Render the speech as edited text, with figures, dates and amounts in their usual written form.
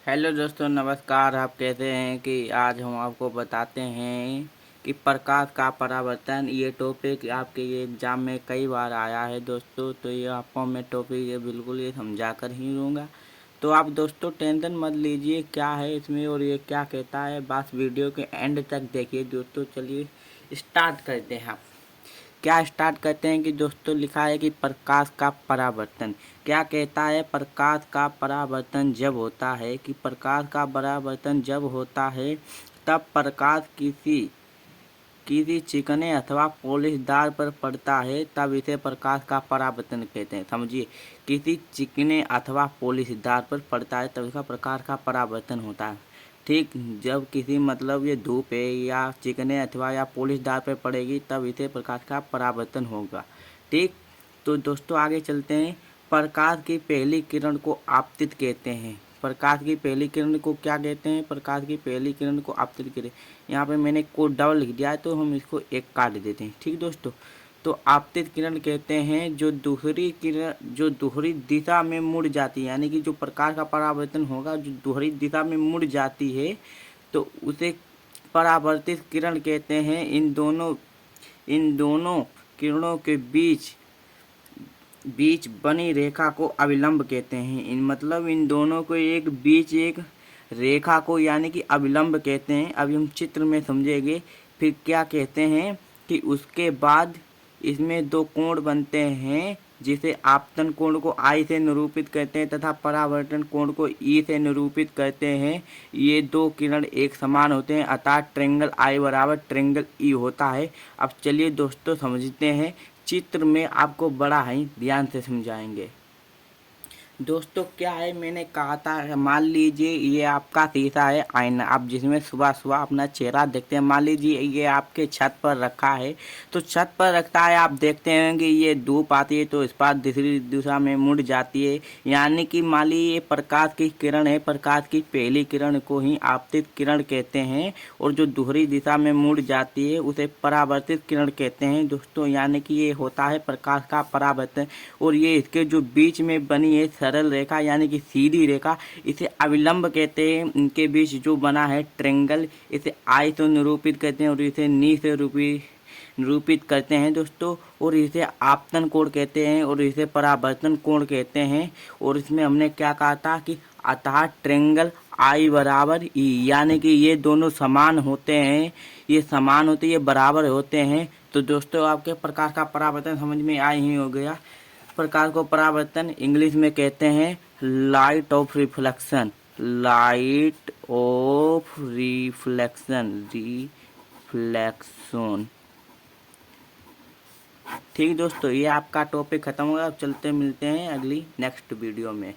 Hello दोस्तों, नमस्कार। आप कैसे हैं कि आज हम आपको बताते हैं कि प्रकाश का परावर्तन। ये टॉपिक आपके ये एग्ज़ाम में कई बार आया है दोस्तों, तो ये आपको मैं टॉपिक ये बिल्कुल ये समझा कर ही दूँगा। तो आप दोस्तों टेंशन मत लीजिए क्या है इसमें और ये क्या कहता है, बस वीडियो के एंड तक देखिए दोस्तों। चलिए स्टार्ट करते हैं। आप क्या स्टार्ट करते हैं कि दोस्तों लिखा है कि प्रकाश का परावर्तन क्या कहता है। प्रकाश का परावर्तन जब होता है कि प्रकाश का परावर्तन जब होता है तब प्रकाश किसी किसी चिकने अथवा पॉलिशदार पर पड़ता है, तब इसे प्रकाश का परावर्तन कहते हैं। समझिए, किसी चिकने अथवा पॉलिशदार पर पड़ता है तब इसका प्रकाश का परावर्तन होता है। ठीक, जब किसी मतलब ये धूप है या चिकने अथवा या पॉलिशदार पर पड़ेगी तब इसे प्रकाश का परावर्तन होगा। ठीक, तो दोस्तों आगे चलते हैं। प्रकाश की पहली किरण को आपतित कहते हैं। प्रकाश की पहली किरण को क्या कहते हैं? प्रकाश की पहली किरण को आपतित किरण। यहाँ पे मैंने कोड डबल लिख दिया है तो हम इसको एक काट देते हैं। ठीक दोस्तों, तो आपतित किरण कहते हैं जो दूसरी किरण जो दोहरी दिशा में मुड़ जाती है, यानी कि जो प्रकाश का परावर्तन होगा जो दोहरी दिशा में मुड़ जाती है तो उसे परावर्तित किरण कहते हैं। इन दोनों किरणों के बीच बीच बनी रेखा को अविलंब कहते हैं। इन दोनों को एक रेखा को यानी कि अविलंब कहते हैं। अभी हम चित्र में समझेंगे। फिर क्या कहते हैं कि उसके बाद इसमें दो कोण बनते हैं जिसे आपतन कोण को आई से निरूपित करते हैं तथा परावर्तन कोण को ई से निरूपित करते हैं। ये दो किरण एक समान होते हैं, अतः ट्रेंगल आई बराबर ट्रेंगल ई होता है। अब चलिए दोस्तों समझते हैं। चित्र में आपको बड़ा ही ध्यान से समझाएंगे। दोस्तों क्या है, मैंने कहा था मान लीजिए ये आपका शीशा है, आईना, आप जिसमें सुबह सुबह अपना चेहरा देखते हैं। मान लीजिए ये आपके छत पर रखा है, तो छत पर रखता है, आप देखते हैं कि ये धूप आती है तो इस पर दूसरी दिशा में मुड़ जाती है, यानी कि मान लीजिए ये प्रकाश की किरण है। प्रकाश की पहली किरण को ही आपतित किरण कहते हैं और जो दूसरी दिशा में मुड़ जाती है उसे परावर्तित किरण कहते हैं दोस्तों। यानी कि ये होता है प्रकाश का परावर्तन और ये इसके जो बीच में बनी है सरल रेखा यानी कि सीधी रेखा, इसे अविलंब कहते हैं। इनके बीच जो बना है ट्रेंगल, इसे आई से निरूपित करते हैं और इसे नी से निरूपित करते हैं दोस्तों। और इसे आपतन कोण कहते हैं और इसे परावर्तन कोण कहते हैं। और इसमें हमने क्या कहा था कि अतः ट्रेंगल आई बराबर ई, यानी कि ये दोनों समान होते हैं, ये समान होते, ये बराबर होते हैं। तो दोस्तों आपके प्रकाश का परावर्तन समझ में आ ही हो गया। प्रकाश को परावर्तन इंग्लिश में कहते हैं light of reflection. Light of reflection. ठीक दोस्तों, ये आपका टॉपिक खत्म होगा। अब चलते मिलते हैं अगली नेक्स्ट वीडियो में।